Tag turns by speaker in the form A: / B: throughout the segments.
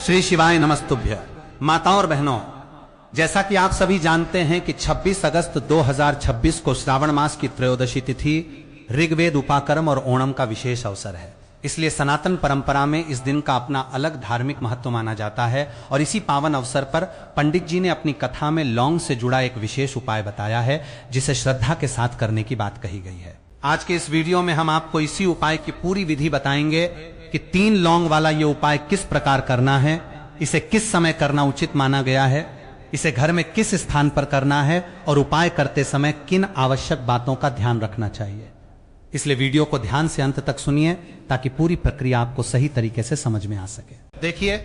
A: श्री शिवाय नमस्तुभ्य। माताओं और बहनों, जैसा कि आप सभी जानते हैं कि 26 अगस्त 2026 को श्रावण मास की त्रयोदशी तिथि ऋग्वेद उपाकर्म और ओणम का विशेष अवसर है। इसलिए सनातन परंपरा में इस दिन का अपना अलग धार्मिक महत्व माना जाता है और इसी पावन अवसर पर पंडित जी ने अपनी कथा में लौंग से जुड़ा एक विशेष उपाय बताया है, जिसे श्रद्धा के साथ करने की बात कही गई है। आज के इस वीडियो में हम आपको इसी उपाय की पूरी विधि बताएंगे कि 3 लौंग वाला ये उपाय किस प्रकार करना है, इसे किस समय करना उचित माना गया है, इसे घर में किस स्थान पर करना है और उपाय करते समय किन आवश्यक बातों का ध्यान रखना चाहिए। इसलिए वीडियो को ध्यान से अंत तक सुनिए ताकि पूरी प्रक्रिया आपको सही तरीके से समझ में आ सके। देखिए,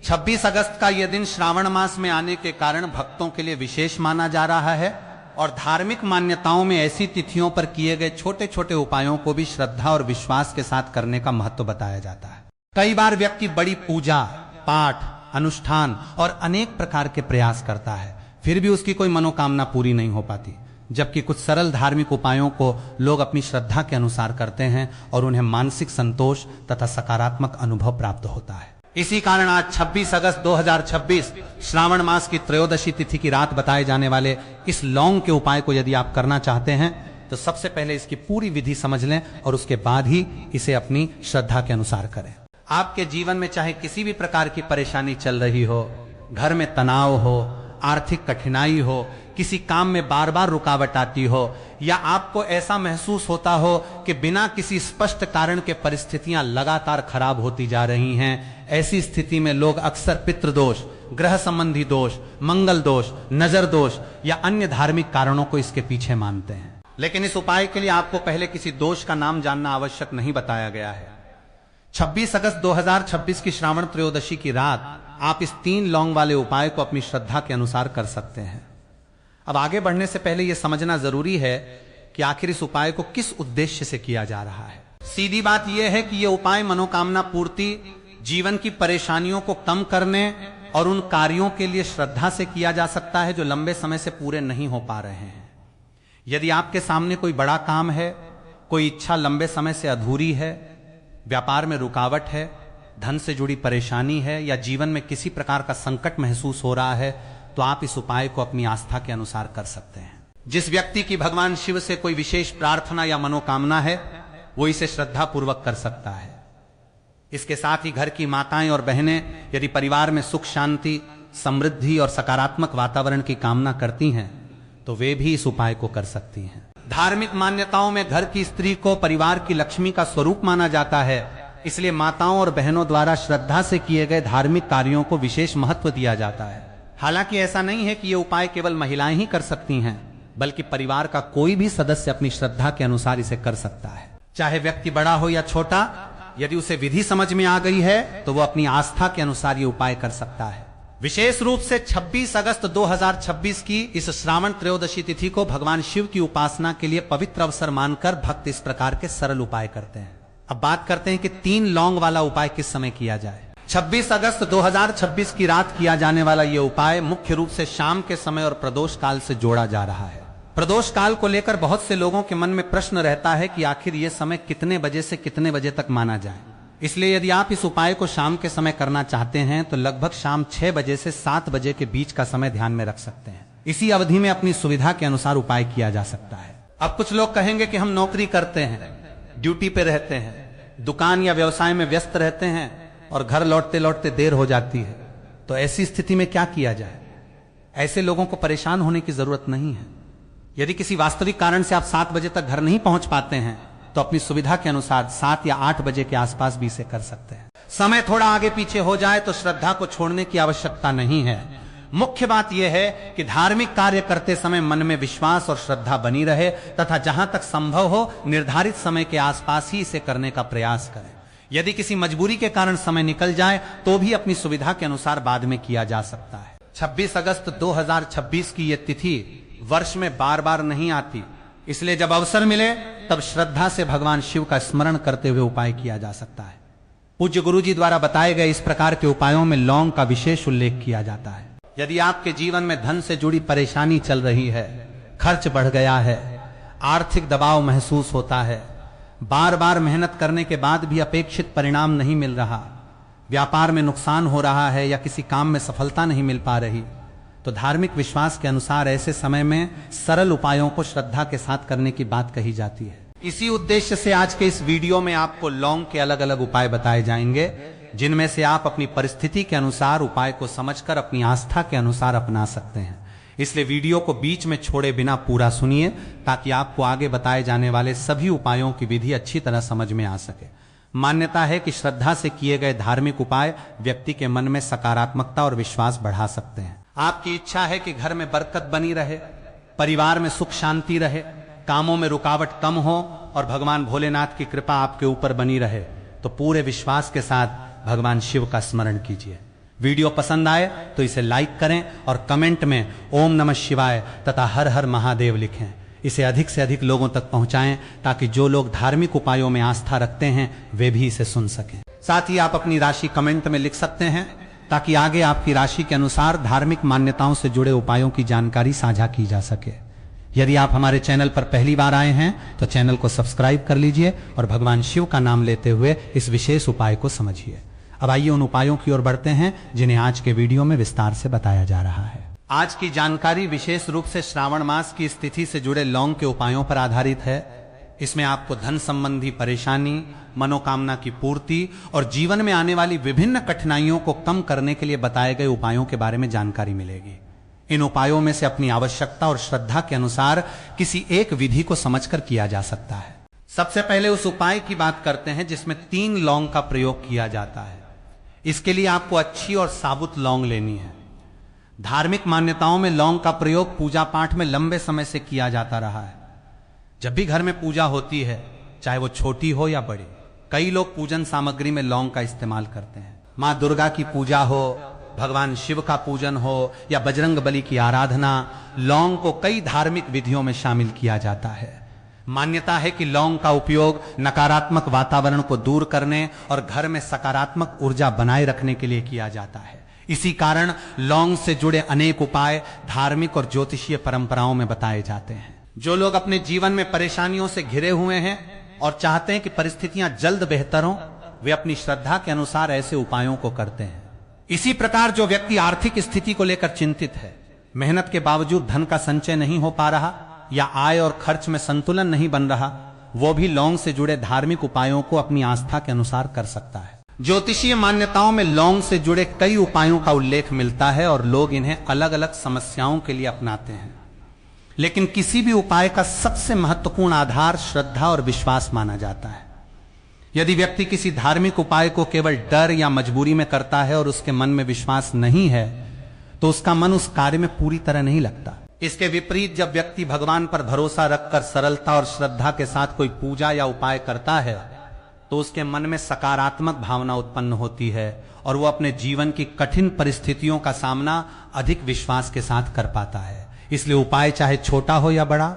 A: 26 अगस्त का यह दिन श्रावण मास में आने के कारण भक्तों के लिए विशेष माना जा रहा है और धार्मिक मान्यताओं में ऐसी तिथियों पर किए गए छोटे छोटे उपायों को भी श्रद्धा और विश्वास के साथ करने का महत्व बताया जाता है। कई बार व्यक्ति बड़ी पूजा पाठ अनुष्ठान और अनेक प्रकार के प्रयास करता है, फिर भी उसकी कोई मनोकामना पूरी नहीं हो पाती, जबकि कुछ सरल धार्मिक उपायों को लोग अपनी श्रद्धा के अनुसार करते हैं और उन्हें मानसिक संतोष तथा सकारात्मक अनुभव प्राप्त होता है। इसी कारण आज 26 अगस्त 2026 श्रावण मास की त्रयोदशी तिथि की रात बताए जाने वाले इस लौंग के उपाय को यदि आप करना चाहते हैं तो सबसे पहले इसकी पूरी विधि समझ लें और उसके बाद ही इसे अपनी श्रद्धा के अनुसार करें। आपके जीवन में चाहे किसी भी प्रकार की परेशानी चल रही हो, घर में तनाव हो, आर्थिक कठिनाई हो, किसी काम में बार बार रुकावट आती हो, या आपको ऐसा महसूस होता हो कि बिना किसी स्पष्ट कारण के परिस्थितियां लगातार खराब होती जा रही हैं, ऐसी स्थिति में लोग अक्सर पितृदोष, ग्रह संबंधी दोष, मंगल दोष, नजर दोष या अन्य धार्मिक कारणों को इसके पीछे मानते हैं। लेकिन इस उपाय के लिए आपको पहले किसी दोष का नाम जानना आवश्यक नहीं बताया गया है। 26 अगस्त 2026 की श्रावण त्रयोदशी की रात आप इस 3 लौंग वाले उपाय को अपनी श्रद्धा के अनुसार कर सकते हैं। अब आगे बढ़ने से पहले यह समझना जरूरी है कि आखिर इस उपाय को किस उद्देश्य से किया जा रहा है। सीधी बात यह है कि यह उपाय मनोकामना पूर्ति, जीवन की परेशानियों को कम करने और उन कार्यों के लिए श्रद्धा से किया जा सकता है जो लंबे समय से पूरे नहीं हो पा रहे हैं। यदि आपके सामने कोई बड़ा काम है, कोई इच्छा लंबे समय से अधूरी है, व्यापार में रुकावट है, धन से जुड़ी परेशानी है या जीवन में किसी प्रकार का संकट महसूस हो रहा है, तो आप इस उपाय को अपनी आस्था के अनुसार कर सकते हैं। जिस व्यक्ति की भगवान शिव से कोई विशेष प्रार्थना या मनोकामना है, वो इसे श्रद्धा पूर्वक कर सकता है। इसके साथ ही घर की माताएं और बहनें यदि परिवार में सुख शांति, समृद्धि और सकारात्मक वातावरण की कामना करती हैं, तो वे भी इस उपाय को कर सकती हैं। धार्मिक मान्यताओं में घर की स्त्री को परिवार की लक्ष्मी का स्वरूप माना जाता है, इसलिए माताओं और बहनों द्वारा श्रद्धा से किए गए धार्मिक कार्यों को विशेष महत्व दिया जाता है। हालांकि ऐसा नहीं है कि यह उपाय केवल महिलाएं ही कर सकती हैं, बल्कि परिवार का कोई भी सदस्य अपनी श्रद्धा के अनुसार इसे कर सकता है। चाहे व्यक्ति बड़ा हो या छोटा, यदि उसे विधि समझ में आ गई है तो वह अपनी आस्था के अनुसार यह उपाय कर सकता है। विशेष रूप से 26 अगस्त 2026 की इस श्रावण त्रयोदशी तिथि को भगवान शिव की उपासना के लिए पवित्र अवसर मानकर भक्त इस प्रकार के सरल उपाय करते हैं। अब बात करते हैं कि 3 लौंग वाला उपाय किस समय किया जाए। 26 अगस्त 2026 की रात किया जाने वाला यह उपाय मुख्य रूप से शाम के समय और प्रदोष काल से जोड़ा जा रहा है। प्रदोष काल को लेकर बहुत से लोगों के मन में प्रश्न रहता है कि आखिर यह समय कितने बजे से कितने बजे तक माना जाए। इसलिए यदि आप इस उपाय को शाम के समय करना चाहते हैं तो लगभग शाम 6 बजे से 7 बजे के बीच का समय ध्यान में रख सकते हैं। इसी अवधि में अपनी सुविधा के अनुसार उपाय किया जा सकता है। अब कुछ लोग कहेंगे कि हम नौकरी करते हैं, ड्यूटी पे रहते हैं, दुकान या व्यवसाय में व्यस्त रहते हैं और घर लौटते लौटते देर हो जाती है, तो ऐसी स्थिति में क्या किया जाए। ऐसे लोगों को परेशान होने की जरूरत नहीं है। यदि किसी वास्तविक कारण से आप 7 बजे तक घर नहीं पहुंच पाते हैं तो अपनी सुविधा के अनुसार 7 या 8 बजे के आसपास भी इसे कर सकते हैं। समय थोड़ा आगे पीछे हो जाए तो श्रद्धा को छोड़ने की आवश्यकता नहीं है। मुख्य बात यह है कि धार्मिक कार्य करते समय मन में विश्वास और श्रद्धा बनी रहे तथा जहां तक संभव हो निर्धारित समय के आसपास ही इसे करने का प्रयास करें। यदि किसी मजबूरी के कारण समय निकल जाए तो भी अपनी सुविधा के अनुसार बाद में किया जा सकता है। 26 अगस्त 2026 की यह तिथि वर्ष में बार बार नहीं आती, इसलिए जब अवसर मिले तब श्रद्धा से भगवान शिव का स्मरण करते हुए उपाय किया जा सकता है। पूज्य गुरु जी द्वारा बताए गए इस प्रकार के उपायों में लौंग का विशेष उल्लेख किया जाता है। यदि आपके जीवन में धन से जुड़ी परेशानी चल रही है, खर्च बढ़ गया है, आर्थिक दबाव महसूस होता है, बार बार मेहनत करने के बाद भी अपेक्षित परिणाम नहीं मिल रहा, व्यापार में नुकसान हो रहा है या किसी काम में सफलता नहीं मिल पा रही, तो धार्मिक विश्वास के अनुसार ऐसे समय में सरल उपायों को श्रद्धा के साथ करने की बात कही जाती है। इसी उद्देश्य से आज के इस वीडियो में आपको लौंग के अलग अलग उपाय बताए जाएंगे, जिनमें से आप अपनी परिस्थिति के अनुसार उपाय को समझकर अपनी आस्था के अनुसार अपना सकते हैं। इसलिए वीडियो को बीच में छोड़े बिना पूरा सुनिए, ताकि आपको आगे बताए जाने वाले सभी उपायों की विधि अच्छी तरह समझ में आ सके। मान्यता है कि श्रद्धा से किए गए धार्मिक उपाय व्यक्ति के मन में सकारात्मकता और विश्वास बढ़ा सकते हैं। आपकी इच्छा है कि घर में बरकत बनी रहे, परिवार में सुख शांति रहे, कामों में रुकावट कम हो और भगवान भोलेनाथ की कृपा आपके ऊपर बनी रहे, तो पूरे विश्वास के साथ भगवान शिव का स्मरण कीजिए। वीडियो पसंद आए तो इसे लाइक करें और कमेंट में ओम नमः शिवाय तथा हर हर महादेव लिखें। इसे अधिक से अधिक लोगों तक पहुंचाएं, ताकि जो लोग धार्मिक उपायों में आस्था रखते हैं वे भी इसे सुन सकें। साथ ही आप अपनी राशि कमेंट में लिख सकते हैं, ताकि आगे आपकी राशि के अनुसार धार्मिक मान्यताओं से जुड़े उपायों की जानकारी साझा की जा सके। यदि आप हमारे चैनल पर पहली बार आए हैं तो चैनल को सब्सक्राइब कर लीजिए और भगवान शिव का नाम लेते हुए इस विशेष उपाय को समझिए। अब आइए उन उपायों की ओर बढ़ते हैं जिन्हें आज के वीडियो में विस्तार से बताया जा रहा है। आज की जानकारी विशेष रूप से श्रावण मास की स्थिति से जुड़े लौंग के उपायों पर आधारित है। इसमें आपको धन संबंधी परेशानी, मनोकामना की पूर्ति और जीवन में आने वाली विभिन्न कठिनाइयों को कम करने के लिए बताए गए उपायों के बारे में जानकारी मिलेगी। इन उपायों में से अपनी आवश्यकता और श्रद्धा के अनुसार किसी एक विधि को समझकर किया जा सकता है। सबसे पहले उस उपाय की बात करते हैं जिसमें 3 लौंग का प्रयोग किया जाता है। इसके लिए आपको अच्छी और साबुत लौंग लेनी है। धार्मिक मान्यताओं में लौंग का प्रयोग पूजा पाठ में लंबे समय से किया जाता रहा है। जब भी घर में पूजा होती है, चाहे वो छोटी हो या बड़ी, कई लोग पूजन सामग्री में लौंग का इस्तेमाल करते हैं। माँ दुर्गा की पूजा हो, भगवान शिव का पूजन हो या बजरंग बली की आराधना, लौंग को कई धार्मिक विधियों में शामिल किया जाता है। मान्यता है कि लौंग का उपयोग नकारात्मक वातावरण को दूर करने और घर में सकारात्मक ऊर्जा बनाए रखने के लिए किया जाता है। इसी कारण लौंग से जुड़े अनेक उपाय धार्मिक और ज्योतिषीय परंपराओं में बताए जाते हैं। जो लोग अपने जीवन में परेशानियों से घिरे हुए हैं और चाहते हैं कि परिस्थितियां जल्द बेहतर हों, वे अपनी श्रद्धा के अनुसार ऐसे उपायों को करते हैं। इसी प्रकार जो व्यक्ति आर्थिक स्थिति को लेकर चिंतित है, मेहनत के बावजूद धन का संचय नहीं हो पा रहा या आय और खर्च में संतुलन नहीं बन रहा, वो भी लौंग से जुड़े धार्मिक उपायों को अपनी आस्था के अनुसार कर सकता है। ज्योतिषीय मान्यताओं में लौंग से जुड़े कई उपायों का उल्लेख मिलता है और लोग इन्हें अलग अलग समस्याओं के लिए अपनाते हैं। लेकिन किसी भी उपाय का सबसे महत्वपूर्ण आधार श्रद्धा और विश्वास माना जाता है। यदि व्यक्ति किसी धार्मिक उपाय को केवल डर या मजबूरी में करता है और उसके मन में विश्वास नहीं है, तो उसका मन उस कार्य में पूरी तरह नहीं लगता। इसके विपरीत जब व्यक्ति भगवान पर भरोसा रखकर सरलता और श्रद्धा के साथ कोई पूजा या उपाय करता है, तो उसके मन में सकारात्मक भावना उत्पन्न होती है और वो अपने जीवन की कठिन परिस्थितियों का सामना अधिक विश्वास के साथ कर पाता है। इसलिए उपाय चाहे छोटा हो या बड़ा,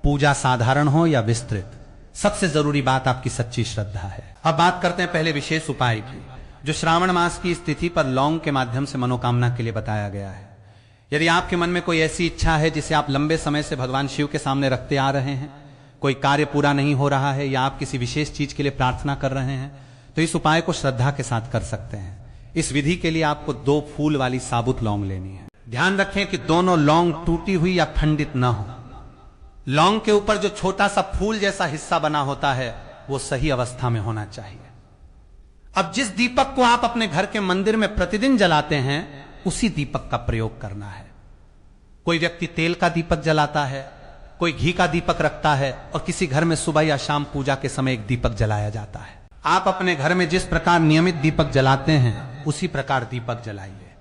A: पूजा साधारण हो या विस्तृत, सबसे जरूरी बात आपकी सच्ची श्रद्धा है। अब बात करते हैं पहले विशेष उपाय की, जो श्रावण मास की स्थिति पर लौंग के माध्यम से मनोकामना के लिए बताया गया है। यदि आपके मन में कोई ऐसी इच्छा है जिसे आप लंबे समय से भगवान शिव के सामने रखते आ रहे हैं, कोई कार्य पूरा नहीं हो रहा है या आप किसी विशेष चीज के लिए प्रार्थना कर रहे हैं, तो इस उपाय को श्रद्धा के साथ कर सकते हैं। इस विधि के लिए आपको 2 फूल वाली साबुत लौंग लेनी है। ध्यान रखें कि दोनों लौंग टूटी हुई या खंडित न हो। लौंग के ऊपर जो छोटा सा फूल जैसा हिस्सा बना होता है, वो सही अवस्था में होना चाहिए। अब जिस दीपक को आप अपने घर के मंदिर में प्रतिदिन जलाते हैं, उसी दीपक का प्रयोग करना है। कोई व्यक्ति तेल का दीपक जलाता है, कोई घी का दीपक रखता है और किसी घर में सुबह या शाम पूजा के समय एक दीपक जलाया जाता है। आप अपने घर में जिस प्रकार नियमित दीपक जलाते हैं, उसी प्रकार दीपक जलाइए।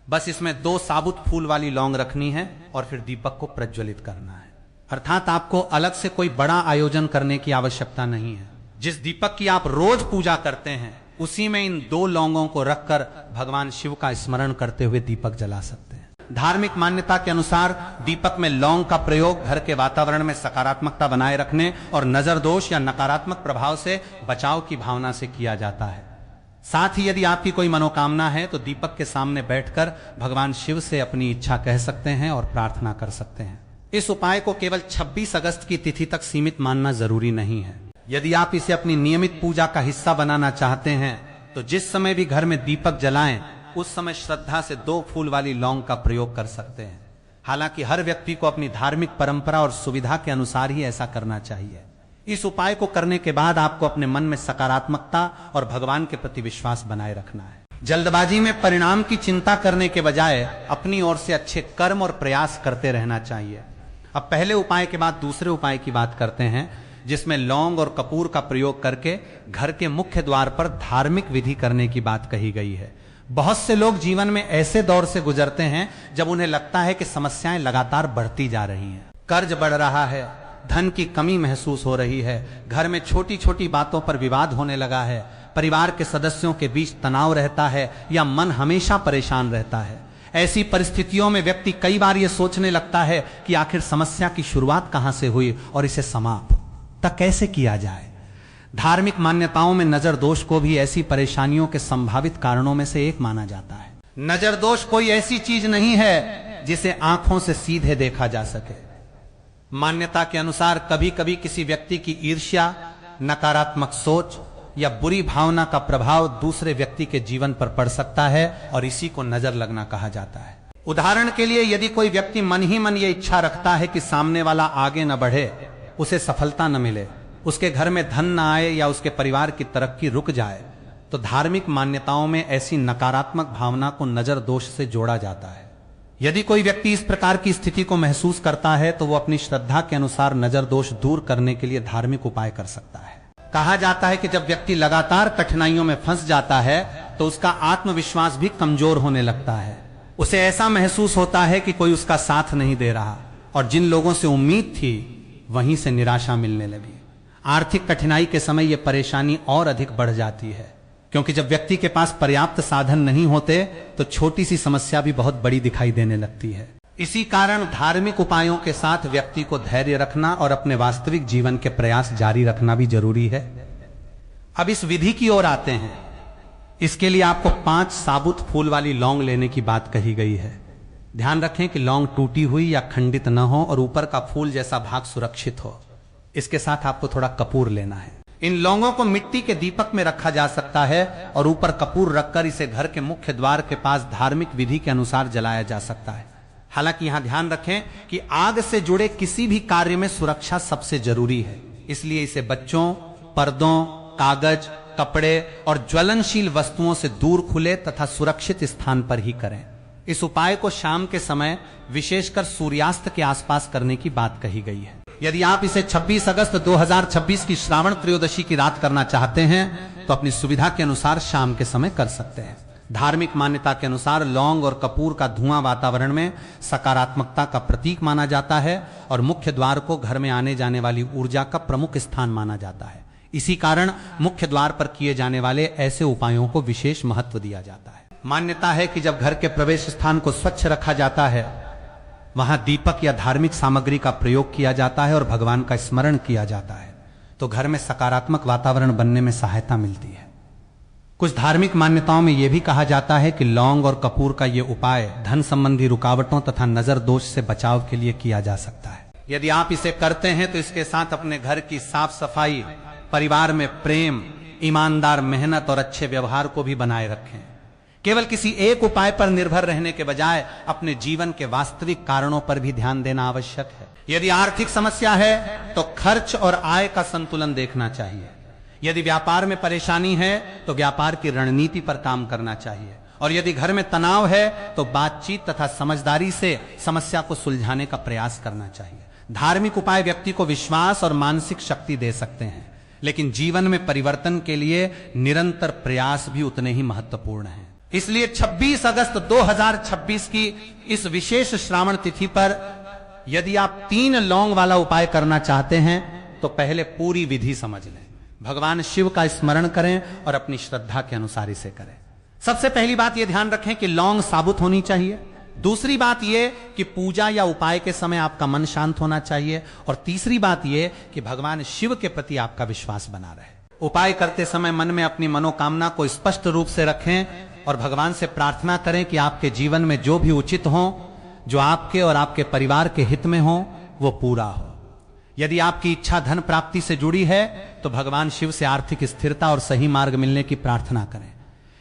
A: बस इसमें 2 साबुत फूल वाली लौंग रखनी है और फिर दीपक को प्रज्वलित करना है। अर्थात आपको अलग से कोई बड़ा आयोजन करने की आवश्यकता नहीं है। जिस दीपक की आप रोज पूजा करते हैं, उसी में इन 2 लौंगों को रखकर भगवान शिव का स्मरण करते हुए दीपक जला सकते हैं। धार्मिक मान्यता के अनुसार दीपक में लौंग का प्रयोग घर के वातावरण में सकारात्मकता बनाए रखने और नजर दोष या नकारात्मक प्रभाव से बचाव की भावना से किया जाता है। साथ ही यदि आपकी कोई मनोकामना है तो दीपक के सामने बैठकर भगवान शिव से अपनी इच्छा कह सकते हैं और प्रार्थना कर सकते हैं। इस उपाय को केवल 26 अगस्त की तिथि तक सीमित मानना जरूरी नहीं है। यदि आप इसे अपनी नियमित पूजा का हिस्सा बनाना चाहते हैं तो जिस समय भी घर में दीपक जलाएं उस समय श्रद्धा से 2 फूल वाली लौंग का प्रयोग कर सकते हैं। हालांकि हर व्यक्ति को अपनी धार्मिक परंपरा और सुविधा के अनुसार ही ऐसा करना चाहिए। इस उपाय को करने के बाद आपको अपने मन में सकारात्मकता और भगवान के प्रति विश्वास बनाए रखना है। जल्दबाजी में परिणाम की चिंता करने के बजाय अपनी ओर से अच्छे कर्म और प्रयास करते रहना चाहिए। अब पहले उपाय के बाद दूसरे उपाय की बात करते हैं, जिसमें लौंग और कपूर का प्रयोग करके घर के मुख्य द्वार पर धार्मिक विधि करने की बात कही गई है। बहुत से लोग जीवन में ऐसे दौर से गुजरते हैं जब उन्हें लगता है कि समस्याएं लगातार बढ़ती जा रही हैं, कर्ज बढ़ रहा है, धन की कमी महसूस हो रही है, घर में छोटी छोटी बातों पर विवाद होने लगा है, परिवार के सदस्यों के बीच तनाव रहता है या मन हमेशा परेशान रहता है। ऐसी परिस्थितियों में व्यक्ति कई बार यह सोचने लगता है कि आखिर समस्या की शुरुआत कहां से हुई और इसे समाप्त तक कैसे किया जाए। धार्मिक मान्यताओं में नजर दोष को भी ऐसी परेशानियों के संभावित कारणों में से एक माना जाता है। नजर दोष कोई ऐसी चीज नहीं है जिसे आंखों से सीधे देखा जा सके। मान्यता के अनुसार कभी कभी किसी व्यक्ति की ईर्ष्या, नकारात्मक सोच या बुरी भावना का प्रभाव दूसरे व्यक्ति के जीवन पर पड़ सकता है और इसी को नजर लगना कहा जाता है। उदाहरण के लिए यदि कोई व्यक्ति मन ही मन ये इच्छा रखता है कि सामने वाला आगे न बढ़े, उसे सफलता न मिले, उसके घर में धन न आए या उसके परिवार की तरक्की रुक जाए, तो धार्मिक मान्यताओं में ऐसी नकारात्मक भावना को नजर दोष से जोड़ा जाता है। यदि कोई व्यक्ति इस प्रकार की स्थिति को महसूस करता है तो वो अपनी श्रद्धा के अनुसार नजर दोष दूर करने के लिए धार्मिक उपाय कर सकता है। कहा जाता है कि जब व्यक्ति लगातार कठिनाइयों में फंस जाता है तो उसका आत्मविश्वास भी कमजोर होने लगता है। उसे ऐसा महसूस होता है कि कोई उसका साथ नहीं दे रहा और जिन लोगों से उम्मीद थी वहीं से निराशा मिलने लगी। आर्थिक कठिनाई के समय यह परेशानी और अधिक बढ़ जाती है, क्योंकि जब व्यक्ति के पास पर्याप्त साधन नहीं होते तो छोटी सी समस्या भी बहुत बड़ी दिखाई देने लगती है। इसी कारण धार्मिक उपायों के साथ व्यक्ति को धैर्य रखना और अपने वास्तविक जीवन के प्रयास जारी रखना भी जरूरी है। अब इस विधि की ओर आते हैं। इसके लिए आपको 5 साबुत फूल वाली लौंग लेने की बात कही गई है। ध्यान रखें कि लौंग टूटी हुई या खंडित न हो और ऊपर का फूल जैसा भाग सुरक्षित हो। इसके साथ आपको थोड़ा कपूर लेना है। इन लौंगों को मिट्टी के दीपक में रखा जा सकता है और ऊपर कपूर रखकर इसे घर के मुख्य द्वार के पास धार्मिक विधि के अनुसार जलाया जा सकता है। हालांकि यहां ध्यान रखें कि आग से जुड़े किसी भी कार्य में सुरक्षा सबसे जरूरी है, इसलिए इसे बच्चों, पर्दों, कागज, कपड़े और ज्वलनशील वस्तुओं से दूर खुले तथा सुरक्षित स्थान पर ही करें। इस उपाय को शाम के समय विशेषकर सूर्यास्त के आसपास करने की बात कही गई है। यदि आप इसे 26 अगस्त 2026 की श्रावण त्रयोदशी की रात करना चाहते हैं तो अपनी सुविधा के अनुसार शाम के समय कर सकते हैं। धार्मिक मान्यता के अनुसार लौंग और कपूर का धुआं वातावरण में सकारात्मकता का प्रतीक माना जाता है और मुख्य द्वार को घर में आने जाने वाली ऊर्जा का प्रमुख स्थान माना जाता है। इसी कारण मुख्य द्वार पर किए जाने वाले ऐसे उपायों को विशेष महत्व दिया जाता है। मान्यता है कि जब घर के प्रवेश स्थान को स्वच्छ रखा जाता है, वहां दीपक या धार्मिक सामग्री का प्रयोग किया जाता है और भगवान का स्मरण किया जाता है, तो घर में सकारात्मक वातावरण बनने में सहायता मिलती है। कुछ धार्मिक मान्यताओं में यह भी कहा जाता है कि लौंग और कपूर का यह उपाय धन संबंधी रुकावटों तथा नजर दोष से बचाव के लिए किया जा सकता है। यदि आप इसे करते हैं तो इसके साथ अपने घर की साफ सफाई, परिवार में प्रेम, ईमानदार मेहनत और अच्छे व्यवहार को भी बनाए रखें। केवल किसी एक उपाय पर निर्भर रहने के बजाय अपने जीवन के वास्तविक कारणों पर भी ध्यान देना आवश्यक है। यदि आर्थिक समस्या है तो खर्च और आय का संतुलन देखना चाहिए। यदि व्यापार में परेशानी है तो व्यापार की रणनीति पर काम करना चाहिए और यदि घर में तनाव है तो बातचीत तथा समझदारी से समस्या को सुलझाने का प्रयास करना चाहिए। धार्मिक उपाय व्यक्ति को विश्वास और मानसिक शक्ति दे सकते हैं, लेकिन जीवन में परिवर्तन के लिए निरंतर प्रयास भी उतने ही महत्वपूर्ण हैं। इसलिए 26 अगस्त 2026 की इस विशेष श्रावण तिथि पर यदि आप 3 लौंग वाला उपाय करना चाहते हैं तो पहले पूरी विधि समझ लें। भगवान शिव का स्मरण करें और अपनी श्रद्धा के अनुसार इसे करें। सबसे पहली बात यह ध्यान रखें कि लौंग साबुत होनी चाहिए। दूसरी बात यह कि पूजा या उपाय के समय आपका मन शांत होना चाहिए और तीसरी बात यह कि भगवान शिव के प्रति आपका विश्वास बना रहे। उपाय करते समय मन में अपनी मनोकामना को स्पष्ट रूप से रखें और भगवान से प्रार्थना करें कि आपके जीवन में जो भी उचित हो, जो आपके और आपके परिवार के हित में हो, वो पूरा हो। यदि आपकी इच्छा धन प्राप्ति से जुड़ी है तो भगवान शिव से आर्थिक स्थिरता और सही मार्ग मिलने की प्रार्थना करें।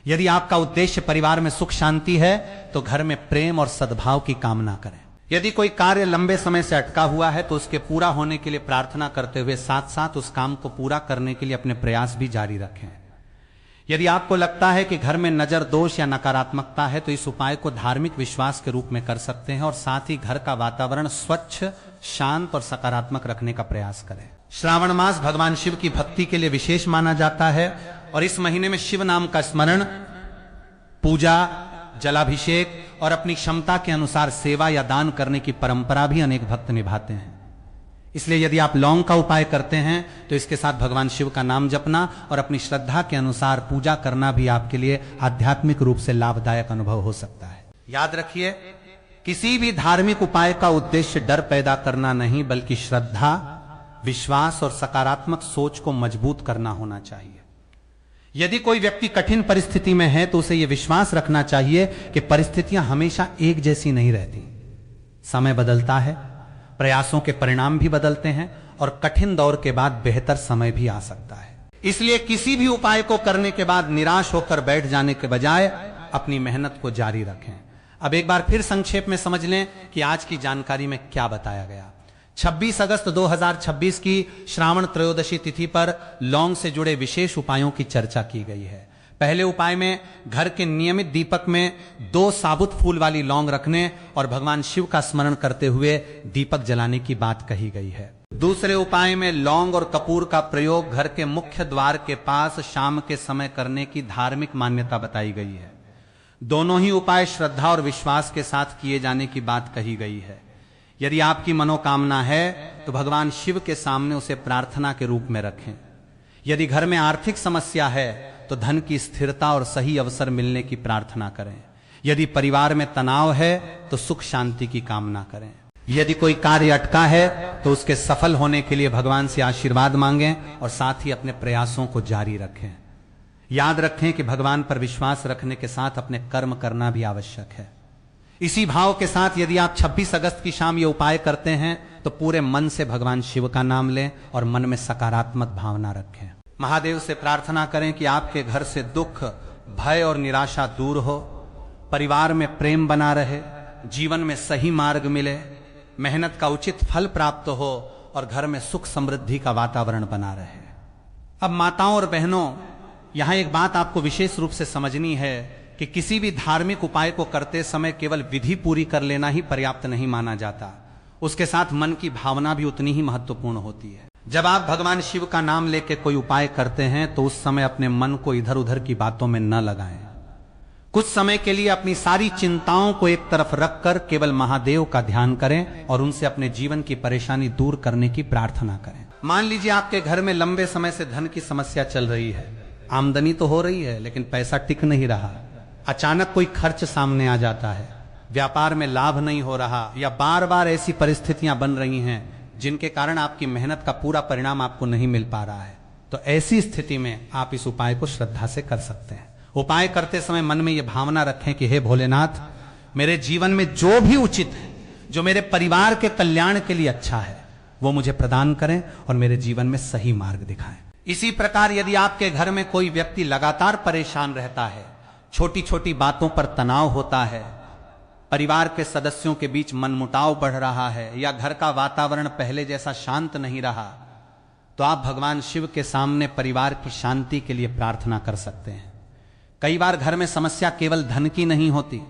A: यदि आपका उद्देश्य परिवार में सुख शांति है तो घर में प्रेम और सद्भाव की कामना करें। यदि कोई कार्य लंबे समय से अटका हुआ है तो उसके पूरा होने के लिए प्रार्थना करते हुए साथ साथ उस काम को पूरा करने के लिए अपने प्रयास भी जारी रखें। यदि आपको लगता है कि घर में नजर दोष या नकारात्मकता है तो इस उपाय को धार्मिक विश्वास के रूप में कर सकते हैं और साथ ही घर का वातावरण स्वच्छ, शांत और सकारात्मक रखने का प्रयास करें। श्रावण मास भगवान शिव की भक्ति के लिए विशेष माना जाता है और इस महीने में शिव नाम का स्मरण, पूजा, जलाभिषेक और अपनी क्षमता के अनुसार सेवा या दान करने की परंपरा भी अनेक भक्त निभाते हैं। इसलिए यदि आप लौंग का उपाय करते हैं तो इसके साथ भगवान शिव का नाम जपना और अपनी श्रद्धा के अनुसार पूजा करना भी आपके लिए आध्यात्मिक रूप से लाभदायक अनुभव हो सकता है। याद रखिए, किसी भी धार्मिक उपाय का उद्देश्य डर पैदा करना नहीं बल्कि श्रद्धा, विश्वास और सकारात्मक सोच को मजबूत करना होना चाहिए। यदि कोई व्यक्ति कठिन परिस्थिति में है तो उसे यह विश्वास रखना चाहिए कि परिस्थितियां हमेशा एक जैसी नहीं रहती। समय बदलता है, प्रयासों के परिणाम भी बदलते हैं और कठिन दौर के बाद बेहतर समय भी आ सकता है। इसलिए किसी भी उपाय को करने के बाद निराश होकर बैठ जाने के बजाय अपनी मेहनत को जारी रखें। अब एक बार फिर संक्षेप में समझ लें कि आज की जानकारी में क्या बताया गया। 26 अगस्त 2026 की श्रावण त्रयोदशी तिथि पर लौंग से जुड़े विशेष उपायों की चर्चा की गई है। पहले उपाय में घर के नियमित दीपक में 2 साबुत फूल वाली लौंग रखने और भगवान शिव का स्मरण करते हुए दीपक जलाने की बात कही गई है। दूसरे उपाय में लौंग और कपूर का प्रयोग घर के मुख्य द्वार के पास शाम के समय करने की धार्मिक मान्यता बताई गई है। दोनों ही उपाय श्रद्धा और विश्वास के साथ किए जाने की बात कही गई है। यदि आपकी मनोकामना है तो भगवान शिव के सामने उसे प्रार्थना के रूप में रखें। यदि घर में आर्थिक समस्या है तो धन की स्थिरता और सही अवसर मिलने की प्रार्थना करें। यदि परिवार में तनाव है तो सुख शांति की कामना करें। यदि कोई कार्य अटका है तो उसके सफल होने के लिए भगवान से आशीर्वाद मांगें और साथ ही अपने प्रयासों को जारी रखें। याद रखें कि भगवान पर विश्वास रखने के साथ अपने कर्म करना भी आवश्यक है। इसी भाव के साथ यदि आप 26 अगस्त की शाम ये उपाय करते हैं तो पूरे मन से भगवान शिव का नाम लें और मन में सकारात्मक भावना रखें। महादेव से प्रार्थना करें कि आपके घर से दुख, भय और निराशा दूर हो, परिवार में प्रेम बना रहे, जीवन में सही मार्ग मिले, मेहनत का उचित फल प्राप्त हो और घर में सुख समृद्धि का वातावरण बना रहे। अब माताओं और बहनों, यहां एक बात आपको विशेष रूप से समझनी है कि किसी भी धार्मिक उपाय को करते समय केवल विधि पूरी कर लेना ही पर्याप्त नहीं माना जाता। उसके साथ मन की भावना भी उतनी ही महत्वपूर्ण होती है। जब आप भगवान शिव का नाम लेके कोई उपाय करते हैं तो उस समय अपने मन को इधर उधर की बातों में न लगाएं। कुछ समय के लिए अपनी सारी चिंताओं को एक तरफ रखकर केवल महादेव का ध्यान करें और उनसे अपने जीवन की परेशानी दूर करने की प्रार्थना करें। मान लीजिए आपके घर में लंबे समय से धन की समस्या चल रही है। आमदनी तो हो रही है लेकिन पैसा टिक नहीं रहा। अचानक कोई खर्च सामने आ जाता है, व्यापार में लाभ नहीं हो रहा या बार बार ऐसी परिस्थितियां बन रही हैं जिनके कारण आपकी मेहनत का पूरा परिणाम आपको नहीं मिल पा रहा है, तो ऐसी स्थिति में आप इस उपाय को श्रद्धा से कर सकते हैं। उपाय करते समय मन में यह भावना रखें कि हे भोलेनाथ, मेरे जीवन में जो भी उचित है, जो मेरे परिवार के कल्याण के लिए अच्छा है, वो मुझे प्रदान करें और मेरे जीवन में सही मार्ग दिखाएं। इसी प्रकार यदि आपके घर में कोई व्यक्ति लगातार परेशान रहता है, छोटी छोटी बातों पर तनाव होता है, परिवार के सदस्यों के बीच मनमुटाव बढ़ रहा है या घर का वातावरण पहले जैसा शांत नहीं रहा, तो आप भगवान शिव के सामने परिवार की शांति के लिए प्रार्थना कर सकते हैं। कई बार घर में समस्या केवल धन की नहीं होती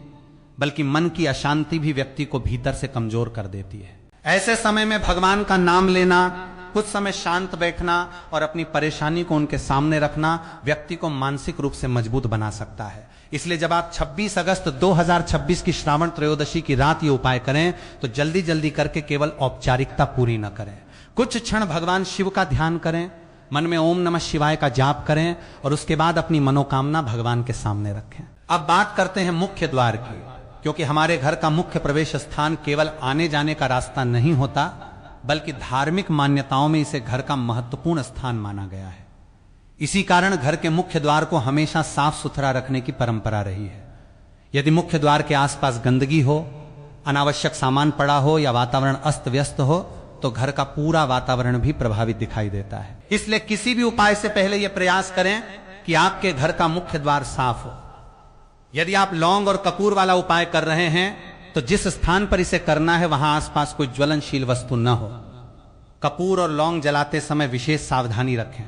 A: बल्कि मन की अशांति भी व्यक्ति को भीतर से कमजोर कर देती है। ऐसे समय में भगवान का नाम लेना, कुछ समय शांत बैठना और अपनी परेशानी को उनके सामने रखना व्यक्ति को मानसिक रूप से मजबूत बना सकता है। इसलिए जब आप 26 अगस्त 2026 की श्रावण त्रयोदशी की रात ये उपाय करें तो जल्दी जल्दी करके केवल औपचारिकता पूरी न करें। कुछ क्षण भगवान शिव का ध्यान करें, मन में ओम नमः शिवाय का जाप करें और उसके बाद अपनी मनोकामना भगवान के सामने रखें। अब बात करते हैं मुख्य द्वार की, क्योंकि हमारे घर का मुख्य प्रवेश स्थान केवल आने जाने का रास्ता नहीं होता बल्कि धार्मिक मान्यताओं में इसे घर का महत्वपूर्ण स्थान माना गया है। इसी कारण घर के मुख्य द्वार को हमेशा साफ सुथरा रखने की परंपरा रही है। यदि मुख्य द्वार के आसपास गंदगी हो, अनावश्यक सामान पड़ा हो या वातावरण अस्त व्यस्त हो तो घर का पूरा वातावरण भी प्रभावित दिखाई देता है। इसलिए किसी भी उपाय से पहले यह प्रयास करें कि आपके घर का मुख्य द्वार साफ हो। यदि आप लौंग और कपूर वाला उपाय कर रहे हैं तो जिस स्थान पर इसे करना है वहां आसपास कोई ज्वलनशील वस्तु न हो। कपूर और लौंग जलाते समय विशेष सावधानी रखें,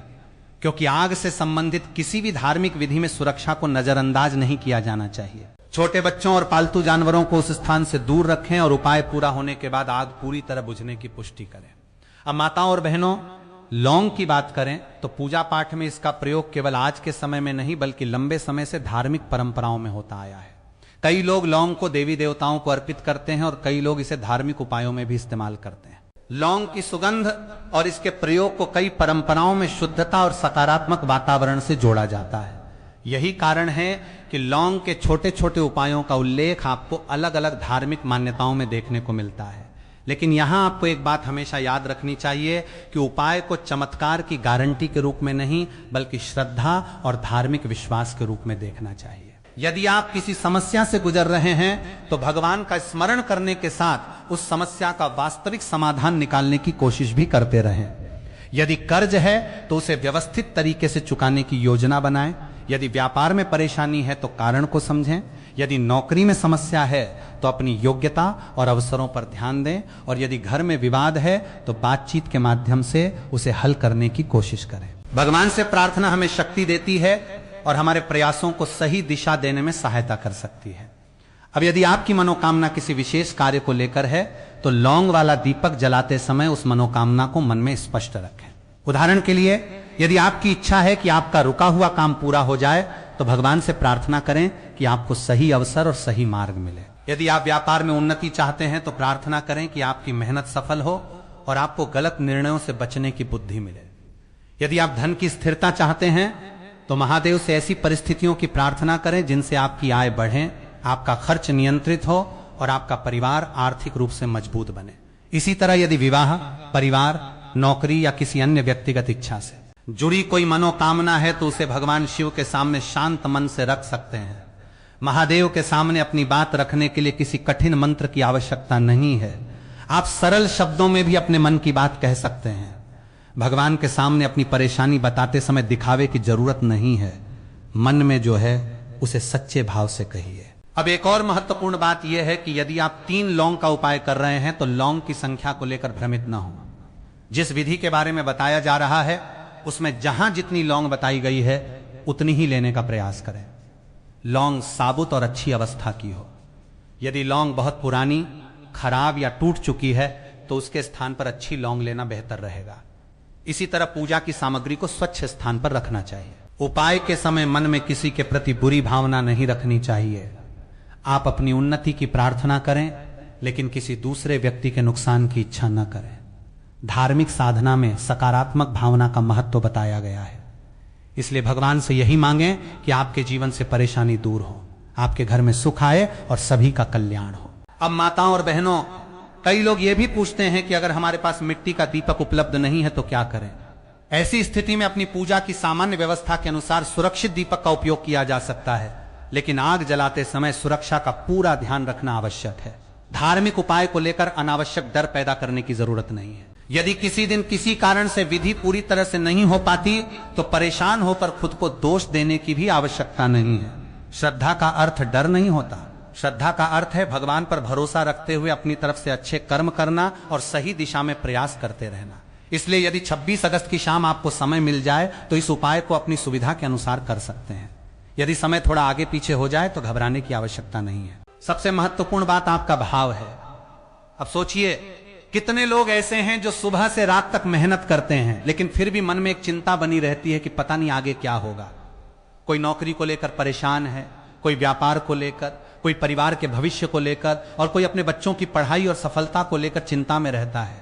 A: क्योंकि आग से संबंधित किसी भी धार्मिक विधि में सुरक्षा को नजरअंदाज नहीं किया जाना चाहिए। छोटे बच्चों और पालतू जानवरों को उस स्थान से दूर रखें और उपाय पूरा होने के बाद आग पूरी तरह बुझने की पुष्टि करें। अब माताओं और बहनों, लौंग की बात करें तो पूजा पाठ में इसका प्रयोग केवल आज के समय में नहीं बल्कि लंबे समय से धार्मिक परंपराओं में होता आया है। कई लोग लौंग को देवी देवताओं को अर्पित करते हैं और कई लोग इसे धार्मिक उपायों में भी इस्तेमाल करते हैं। लौंग की सुगंध और इसके प्रयोग को कई परंपराओं में शुद्धता और सकारात्मक वातावरण से जोड़ा जाता है। यही कारण है कि लौंग के छोटे छोटे उपायों का उल्लेख आपको अलग अलग धार्मिक मान्यताओं में देखने को मिलता है। लेकिन यहां आपको एक बात हमेशा याद रखनी चाहिए कि उपाय को चमत्कार की गारंटी के रूप में नहीं बल्कि श्रद्धा और धार्मिक विश्वास के रूप में देखना चाहिए। यदि आप किसी समस्या से गुजर रहे हैं तो भगवान का स्मरण करने के साथ उस समस्या का वास्तविक समाधान निकालने की कोशिश भी करते रहें। यदि कर्ज है तो उसे व्यवस्थित तरीके से चुकाने की योजना बनाएं। यदि व्यापार में परेशानी है तो कारण को समझें। यदि नौकरी में समस्या है तो अपनी योग्यता और अवसरों पर ध्यान दें। और यदि घर में विवाद है तो बातचीत के माध्यम से उसे हल करने की कोशिश करें। भगवान से प्रार्थना हमें शक्ति देती है और हमारे प्रयासों को सही दिशा देने में सहायता कर सकती है। अब यदि आपकी मनोकामना किसी विशेष कार्य को लेकर है तो लौंग वाला दीपक जलाते समय उस मनोकामना को मन में स्पष्ट रखें। उदाहरण के लिए, यदि आपकी इच्छा है कि आपका रुका हुआ काम पूरा हो जाए तो भगवान से प्रार्थना करें कि आपको सही अवसर और सही मार्ग मिले। यदि आप व्यापार में उन्नति चाहते हैं तो प्रार्थना करें कि आपकी मेहनत सफल हो और आपको गलत निर्णयों से बचने की बुद्धि मिले। यदि आप धन की स्थिरता चाहते हैं तो महादेव से ऐसी परिस्थितियों की प्रार्थना करें जिनसे आपकी आय बढ़े, आपका खर्च नियंत्रित हो और आपका परिवार आर्थिक रूप से मजबूत बने। इसी तरह यदि विवाह, परिवार, नौकरी या किसी अन्य व्यक्तिगत इच्छा से जुड़ी कोई मनोकामना है तो उसे भगवान शिव के सामने शांत मन से रख सकते हैं। महादेव के सामने अपनी बात रखने के लिए किसी कठिन मंत्र की आवश्यकता नहीं है। आप सरल शब्दों में भी अपने मन की बात कह सकते हैं। भगवान के सामने अपनी परेशानी बताते समय दिखावे की जरूरत नहीं है। मन में जो है उसे सच्चे भाव से कहिए। अब एक और महत्वपूर्ण बात यह है कि यदि आप 3 लौंग का उपाय कर रहे हैं तो लौंग की संख्या को लेकर भ्रमित न हो। जिस विधि के बारे में बताया जा रहा है उसमें जहां जितनी लौंग बताई गई है उतनी ही लेने का प्रयास करें। लौंग साबुत और अच्छी अवस्था की हो। यदि लौंग बहुत पुरानी, खराब या टूट चुकी है तो उसके स्थान पर अच्छी लौंग लेना बेहतर रहेगा। इसी तरह पूजा की सामग्री को स्वच्छ स्थान पर रखना चाहिए। उपाय के समय मन में किसी के प्रति बुरी भावना नहीं रखनी चाहिए। आप अपनी उन्नति की प्रार्थना करें लेकिन किसी दूसरे व्यक्ति के नुकसान की इच्छा न करें। धार्मिक साधना में सकारात्मक भावना का महत्व बताया गया है। इसलिए भगवान से यही मांगें कि आपके जीवन से परेशानी दूर हो, आपके घर में सुख आए और सभी का कल्याण हो। अब माताओं और बहनों, कई लोग ये भी पूछते हैं कि अगर हमारे पास मिट्टी का दीपक उपलब्ध नहीं है तो क्या करें। ऐसी स्थिति में अपनी पूजा की सामान्य व्यवस्था के अनुसार सुरक्षित दीपक का उपयोग किया जा सकता है, लेकिन आग जलाते समय सुरक्षा का पूरा ध्यान रखना आवश्यक है। धार्मिक उपाय को लेकर अनावश्यक डर पैदा करने की जरूरत नहीं है। यदि किसी दिन किसी कारण से विधि पूरी तरह से नहीं हो पाती तो परेशान होकर खुद को दोष देने की भी आवश्यकता नहीं है। श्रद्धा का अर्थ डर नहीं होता। श्रद्धा का अर्थ है भगवान पर भरोसा रखते हुए अपनी तरफ से अच्छे कर्म करना और सही दिशा में प्रयास करते रहना। इसलिए यदि 26 अगस्त की शाम आपको समय मिल जाए तो इस उपाय को अपनी सुविधा के अनुसार कर सकते हैं। यदि समय थोड़ा आगे पीछे हो जाए तो घबराने की आवश्यकता नहीं है। सबसे महत्वपूर्ण बात आपका भाव है। अब सोचिए, कितने लोग ऐसे हैं जो सुबह से रात तक मेहनत करते हैं लेकिन फिर भी मन में एक चिंता बनी रहती है कि पता नहीं आगे क्या होगा। कोई नौकरी को लेकर परेशान है, कोई व्यापार को लेकर, कोई परिवार के भविष्य को लेकर और कोई अपने बच्चों की पढ़ाई और सफलता को लेकर चिंता में रहता है।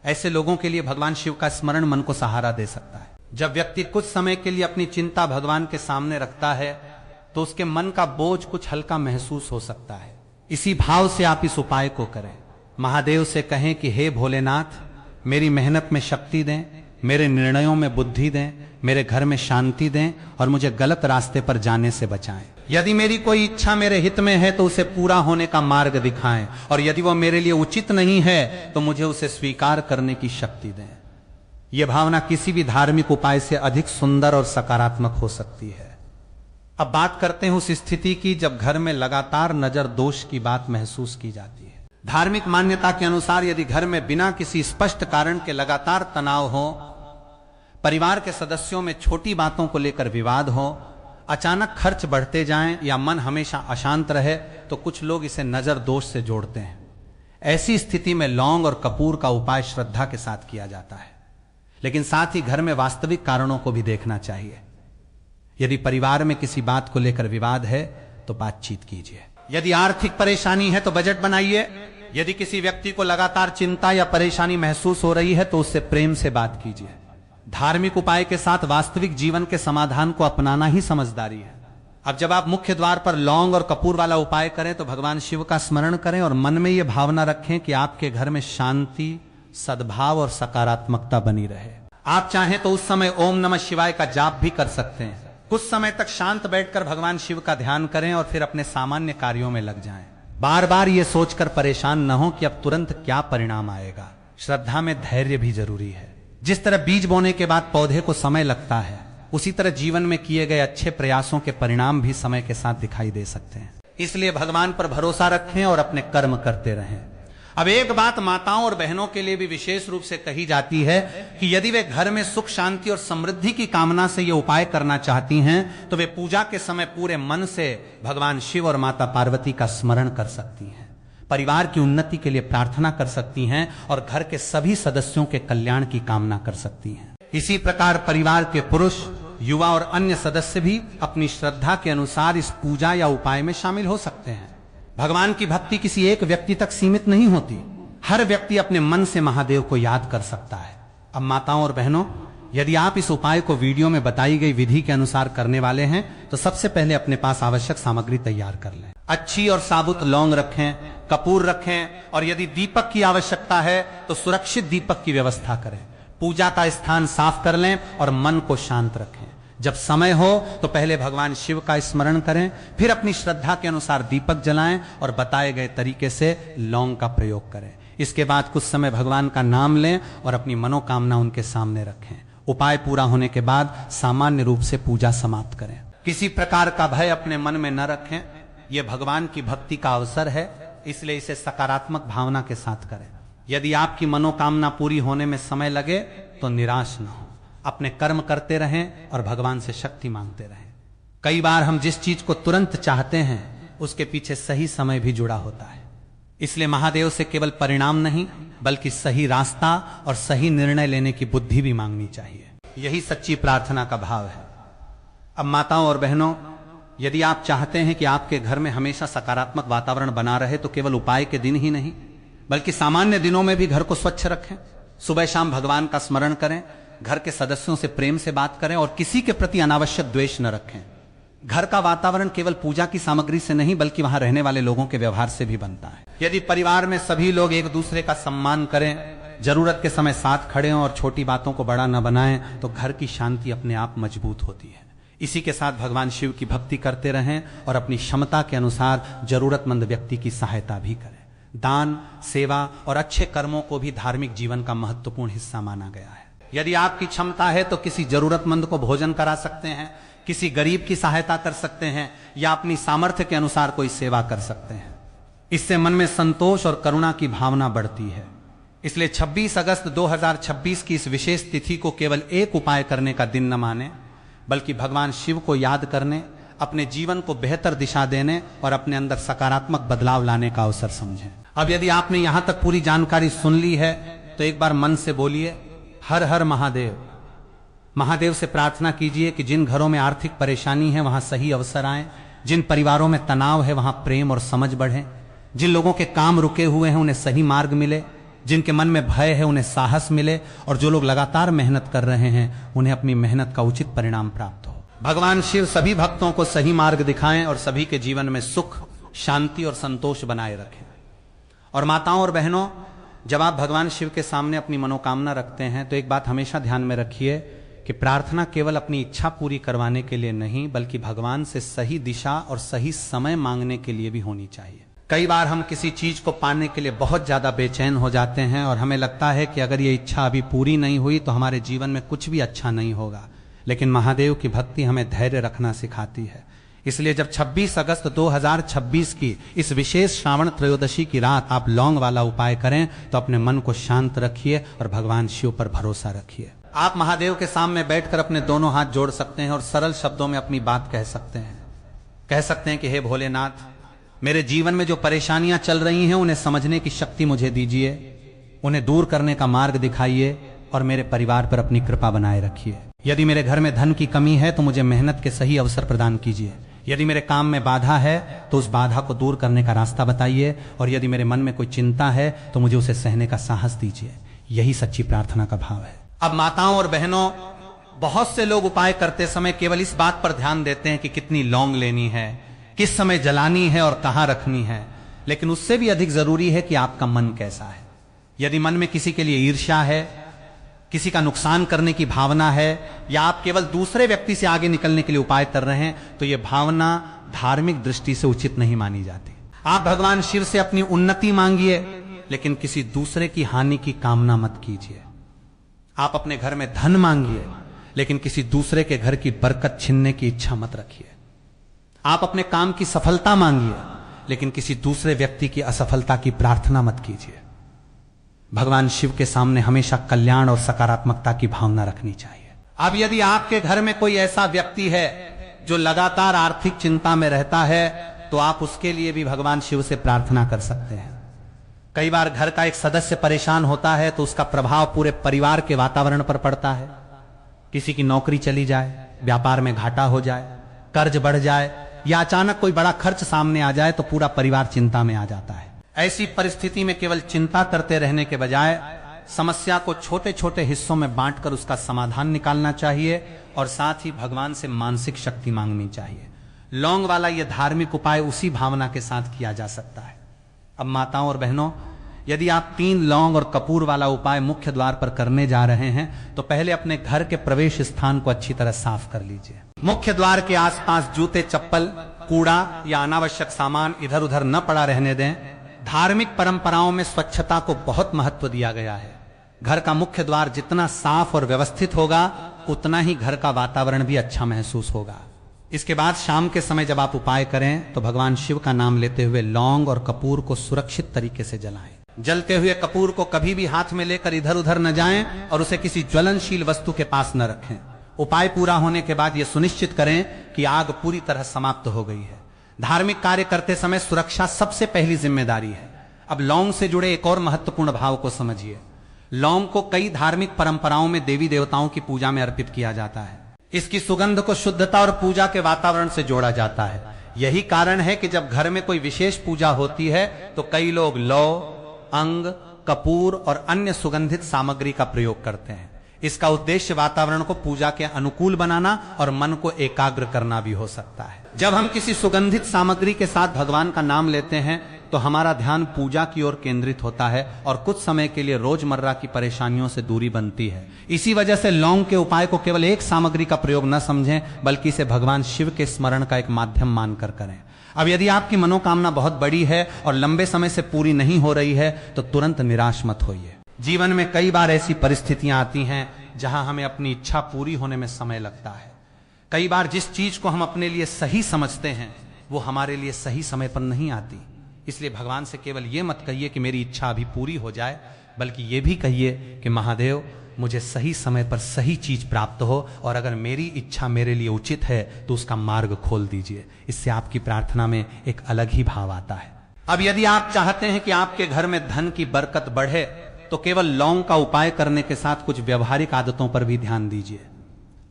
A: ऐसे लोगों के लिए भगवान शिव का स्मरण मन को सहारा दे सकता है। जब व्यक्ति कुछ समय के लिए अपनी चिंता भगवान के सामने रखता है तो उसके मन का बोझ कुछ हल्का महसूस हो सकता है। इसी भाव से आप इस उपाय को करें। महादेव से कहें कि हे भोलेनाथ, मेरी मेहनत में शक्ति दें, मेरे निर्णयों में बुद्धि दें, मेरे घर में शांति दें और मुझे गलत रास्ते पर जाने से बचाएं। यदि मेरी कोई इच्छा मेरे हित में है तो उसे पूरा होने का मार्ग दिखाएं और यदि वह मेरे लिए उचित नहीं है तो मुझे उसे स्वीकार करने की शक्ति दें। यह भावना किसी भी धार्मिक उपाय से अधिक सुंदर और सकारात्मक हो सकती है। अब बात करते हैं उस स्थिति की जब घर में लगातार नजर दोष की बात महसूस की जाती है। धार्मिक मान्यता के अनुसार यदि घर में बिना किसी स्पष्ट कारण के लगातार तनाव हो, परिवार के सदस्यों में छोटी बातों को लेकर विवाद हो, अचानक खर्च बढ़ते जाएं या मन हमेशा अशांत रहे, तो कुछ लोग इसे नजर दोष से जोड़ते हैं। ऐसी स्थिति में लौंग और कपूर का उपाय श्रद्धा के साथ किया जाता है, लेकिन साथ ही घर में वास्तविक कारणों को भी देखना चाहिए। यदि परिवार में किसी बात को लेकर विवाद है तो बातचीत कीजिए। यदि आर्थिक परेशानी है तो बजट बनाइए। यदि किसी व्यक्ति को लगातार चिंता या परेशानी महसूस हो रही है तो उससे प्रेम से बात कीजिए। धार्मिक उपाय के साथ वास्तविक जीवन के समाधान को अपनाना ही समझदारी है। अब जब आप मुख्य द्वार पर लौंग और कपूर वाला उपाय करें तो भगवान शिव का स्मरण करें और मन में यह भावना रखें कि आपके घर में शांति, सद्भाव और सकारात्मकता बनी रहे। आप चाहें तो उस समय ओम नमः शिवाय का जाप भी कर सकते हैं। कुछ समय तक शांत बैठकर भगवान शिव का ध्यान करें और फिर अपने सामान्य कार्यों में लग जाएं। बार बार ये सोचकर परेशान न हो कि अब तुरंत क्या परिणाम आएगा। श्रद्धा में धैर्य भी जरूरी है। जिस तरह बीज बोने के बाद पौधे को समय लगता है, उसी तरह जीवन में किए गए अच्छे प्रयासों के परिणाम भी समय के साथ दिखाई दे सकते हैं। इसलिए भगवान पर भरोसा रखें और अपने कर्म करते रहें। अब एक बात माताओं और बहनों के लिए भी विशेष रूप से कही जाती है कि यदि वे घर में सुख, शांति और समृद्धि की कामना से ये उपाय करना चाहती हैं तो वे पूजा के समय पूरे मन से भगवान शिव और माता पार्वती का स्मरण कर सकती हैं, परिवार की उन्नति के लिए प्रार्थना कर सकती हैं और घर के सभी सदस्यों के कल्याण की कामना कर सकती हैं। इसी प्रकार परिवार के पुरुष, युवा और अन्य सदस्य भी अपनी श्रद्धा के अनुसार इस पूजा या उपाय में शामिल हो सकते हैं। भगवान की भक्ति किसी एक व्यक्ति तक सीमित नहीं होती। हर व्यक्ति अपने मन से महादेव को याद कर सकता है। अब माताओं और बहनों, यदि आप इस उपाय को वीडियो में बताई गई विधि के अनुसार करने वाले हैं तो सबसे पहले अपने पास आवश्यक सामग्री तैयार कर लें। अच्छी और साबुत लौंग रखें, कपूर रखें और यदि दीपक की आवश्यकता है तो सुरक्षित दीपक की व्यवस्था करें। पूजा का स्थान साफ कर लें और मन को शांत रखें। जब समय हो तो पहले भगवान शिव का स्मरण करें, फिर अपनी श्रद्धा के अनुसार दीपक जलाएं और बताए गए तरीके से लौंग का प्रयोग करें। इसके बाद कुछ समय भगवान का नाम लें और अपनी मनोकामना उनके सामने रखें। उपाय पूरा होने के बाद सामान्य रूप से पूजा समाप्त करें। किसी प्रकार का भय अपने मन में न रखें। यह भगवान की भक्ति का अवसर है, इसलिए इसे सकारात्मक भावना के साथ करें। यदि आपकी मनोकामना पूरी होने में समय लगे तो निराश न हो। अपने कर्म करते रहें और भगवान से शक्ति मांगते रहें। कई बार हम जिस चीज को तुरंत चाहते हैं उसके पीछे सही समय भी जुड़ा होता है। इसलिए महादेव से केवल परिणाम नहीं बल्कि सही रास्ता और सही निर्णय लेने की बुद्धि भी मांगनी चाहिए। यही सच्ची प्रार्थना का भाव है। अब माताओं और बहनों, यदि आप चाहते हैं कि आपके घर में हमेशा सकारात्मक वातावरण बना रहे तो केवल उपाय के दिन ही नहीं बल्कि सामान्य दिनों में भी घर को स्वच्छ रखें। सुबह शाम भगवान का स्मरण करें, घर के सदस्यों से प्रेम से बात करें और किसी के प्रति अनावश्यक द्वेष न रखें। घर का वातावरण केवल पूजा की सामग्री से नहीं बल्कि वहां रहने वाले लोगों के व्यवहार से भी बनता है। यदि परिवार में सभी लोग एक दूसरे का सम्मान करें, जरूरत के समय साथ खड़े हों और छोटी बातों को बड़ा न बनाएं तो घर की शांति अपने आप मजबूत होती है। इसी के साथ भगवान शिव की भक्ति करते रहें और अपनी क्षमता के अनुसार जरूरतमंद व्यक्ति की सहायता भी करें। दान, सेवा और अच्छे कर्मों को भी धार्मिक जीवन का महत्वपूर्ण हिस्सा माना गया है। यदि आपकी क्षमता है तो किसी जरूरतमंद को भोजन करा सकते हैं, किसी गरीब की सहायता कर सकते हैं या अपनी सामर्थ्य के अनुसार कोई सेवा कर सकते हैं। इससे मन में संतोष और करुणा की भावना बढ़ती है। इसलिए 26 अगस्त 2026 की इस विशेष तिथि को केवल एक उपाय करने का दिन न माने बल्कि भगवान शिव को याद करने, अपने जीवन को बेहतर दिशा देने और अपने अंदर सकारात्मक बदलाव लाने का अवसर समझें। अब यदि आपने यहां तक पूरी जानकारी सुन ली है तो एक बार मन से बोलिए, हर हर महादेव। महादेव से प्रार्थना कीजिए कि जिन घरों में आर्थिक परेशानी है वहां सही अवसर आए, जिन परिवारों में तनाव है वहां प्रेम और समझ बढ़े, जिन लोगों के काम रुके हुए हैं उन्हें सही मार्ग मिले, जिनके मन में भय है उन्हें साहस मिले और जो लोग लगातार मेहनत कर रहे हैं उन्हें अपनी मेहनत का उचित परिणाम प्राप्त हो। भगवान शिव सभी भक्तों को सही मार्ग दिखाएं और सभी के जीवन में सुख, शांति और संतोष बनाए रखें। और माताओं और बहनों, जब आप भगवान शिव के सामने अपनी मनोकामना रखते हैं तो एक बात हमेशा ध्यान में रखिए कि प्रार्थना केवल अपनी इच्छा पूरी करवाने के लिए नहीं बल्कि भगवान से सही दिशा और सही समय मांगने के लिए भी होनी चाहिए। कई बार हम किसी चीज को पाने के लिए बहुत ज्यादा बेचैन हो जाते हैं और हमें लगता है कि अगर ये इच्छा अभी पूरी नहीं हुई तो हमारे जीवन में कुछ भी अच्छा नहीं होगा। लेकिन महादेव की भक्ति हमें धैर्य रखना सिखाती है। इसलिए जब 26 अगस्त 2026 की इस विशेष श्रावण त्रयोदशी की रात आप लौंग वाला उपाय करें तो अपने मन को शांत रखिए और भगवान शिव पर भरोसा रखिए। आप महादेव के सामने बैठकर अपने दोनों हाथ जोड़ सकते हैं और सरल शब्दों में अपनी बात कह सकते हैं। कह सकते हैं कि हे भोलेनाथ, मेरे जीवन में जो परेशानियां चल रही हैं उन्हें समझने की शक्ति मुझे दीजिए, उन्हें दूर करने का मार्ग दिखाइए और मेरे परिवार पर अपनी कृपा बनाए रखिए। यदि मेरे घर में धन की कमी है तो मुझे मेहनत के सही अवसर प्रदान कीजिए। यदि मेरे काम में बाधा है तो उस बाधा को दूर करने का रास्ता बताइए, और यदि मेरे मन में कोई चिंता है तो मुझे उसे सहने का साहस दीजिए। यही सच्ची प्रार्थना का भाव है। अब माताओं और बहनों, बहुत से लोग उपाय करते समय केवल इस बात पर ध्यान देते हैं कि कितनी लौंग लेनी है, किस समय जलानी है और कहां रखनी है, लेकिन उससे भी अधिक जरूरी है कि आपका मन कैसा है। यदि मन में किसी के लिए ईर्ष्या है, किसी का नुकसान करने की भावना है, या आप केवल दूसरे व्यक्ति से आगे निकलने के लिए उपाय कर रहे हैं, तो यह भावना धार्मिक दृष्टि से उचित नहीं मानी जाती। आप भगवान शिव से अपनी उन्नति मांगिए, लेकिन किसी दूसरे की हानि की कामना मत कीजिए। आप अपने घर में धन मांगिए, लेकिन किसी दूसरे के घर की बरकत छीनने की इच्छा मत रखिए। आप अपने काम की सफलता मांगिए, लेकिन किसी दूसरे व्यक्ति की असफलता की प्रार्थना मत कीजिए। भगवान शिव के सामने हमेशा कल्याण और सकारात्मकता की भावना रखनी चाहिए। अब यदि आपके घर में कोई ऐसा व्यक्ति है जो लगातार आर्थिक चिंता में रहता है, तो आप उसके लिए भी भगवान शिव से प्रार्थना कर सकते हैं। कई बार घर का एक सदस्य परेशान होता है तो उसका प्रभाव पूरे परिवार के वातावरण पर पड़ता है। किसी की नौकरी चली जाए, व्यापार में घाटा हो जाए, कर्ज बढ़ जाए, या अचानक कोई बड़ा खर्च सामने आ जाए तो पूरा परिवार चिंता में आ जाता है। ऐसी परिस्थिति में केवल चिंता करते रहने के बजाय समस्या को छोटे छोटे हिस्सों में बांटकर उसका समाधान निकालना चाहिए, और साथ ही भगवान से मानसिक शक्ति मांगनी चाहिए। लौंग वाला यह धार्मिक उपाय उसी भावना के साथ किया जा सकता है। अब माताओं और बहनों, यदि आप 3 लौंग और कपूर वाला उपाय मुख्य द्वार पर करने जा रहे हैं तो पहले अपने घर के प्रवेश स्थान को अच्छी तरह साफ कर लीजिए। मुख्य द्वार के आसपास जूते, चप्पल, कूड़ा या अनावश्यक सामान इधर उधर न पड़ा रहने दें। धार्मिक परंपराओं में स्वच्छता को बहुत महत्व दिया गया है। घर का मुख्य द्वार जितना साफ और व्यवस्थित होगा, उतना ही घर का वातावरण भी अच्छा महसूस होगा। इसके बाद शाम के समय जब आप उपाय करें तो भगवान शिव का नाम लेते हुए लौंग और कपूर को सुरक्षित तरीके से जलाएं। जलते हुए कपूर को कभी भी हाथ में लेकर इधर उधर न जाएं और उसे किसी ज्वलनशील वस्तु के पास न रखें। उपाय पूरा होने के बाद यह सुनिश्चित करें कि आग पूरी तरह समाप्त हो गई है। धार्मिक कार्य करते समय सुरक्षा सबसे पहली जिम्मेदारी है। अब लौंग से जुड़े एक और महत्वपूर्ण भाव को समझिए। लौंग को कई धार्मिक परंपराओं में देवी देवताओं की पूजा में अर्पित किया जाता है। इसकी सुगंध को शुद्धता और पूजा के वातावरण से जोड़ा जाता है। यही कारण है कि जब घर में कोई विशेष पूजा होती है तो कई लोग लौ, अंग, कपूर और अन्य सुगंधित सामग्री का प्रयोग करते हैं। इसका उद्देश्य वातावरण को पूजा के अनुकूल बनाना और मन को एकाग्र करना भी हो सकता है। जब हम किसी सुगंधित सामग्री के साथ भगवान का नाम लेते हैं तो हमारा ध्यान पूजा की ओर केंद्रित होता है और कुछ समय के लिए रोजमर्रा की परेशानियों से दूरी बनती है। इसी वजह से लौंग के उपाय को केवल एक सामग्री का प्रयोग न समझें, बल्कि इसे भगवान शिव के स्मरण का एक माध्यम मानकर करें। अब यदि आपकी मनोकामना बहुत बड़ी है और लंबे समय से पूरी नहीं हो रही है तो तुरंत निराश मत होइए। जीवन में कई बार ऐसी परिस्थितियां आती हैं जहां हमें अपनी इच्छा पूरी होने में समय लगता है। कई बार जिस चीज को हम अपने लिए सही समझते हैं वो हमारे लिए सही समय पर नहीं आती। इसलिए भगवान से केवल ये मत कहिए कि मेरी इच्छा अभी पूरी हो जाए, बल्कि ये भी कहिए कि महादेव मुझे सही समय पर सही चीज प्राप्त हो, और अगर मेरी इच्छा मेरे लिए उचित है तो उसका मार्ग खोल दीजिए। इससे आपकी प्रार्थना में एक अलग ही भाव आता है। अब यदि आप चाहते हैं कि आपके घर में धन की बरकत बढ़े तो केवल लौंग का उपाय करने के साथ कुछ व्यवहारिक आदतों पर भी ध्यान दीजिए।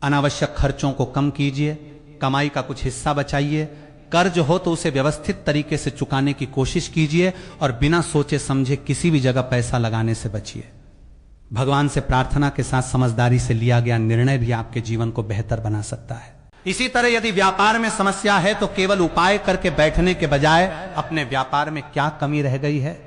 A: अनावश्यक खर्चों को कम कीजिए, कमाई का कुछ हिस्सा बचाइए, कर्ज हो तो उसे व्यवस्थित तरीके से चुकाने की कोशिश कीजिए और बिना सोचे समझे किसी भी जगह पैसा लगाने से बचिए। भगवान से प्रार्थना के साथ समझदारी से लिया गया निर्णय भी आपके जीवन को बेहतर बना सकता है। इसी तरह यदि व्यापार में समस्या है तो केवल उपाय करके बैठने के बजाय अपने व्यापार में क्या कमी रह गई है,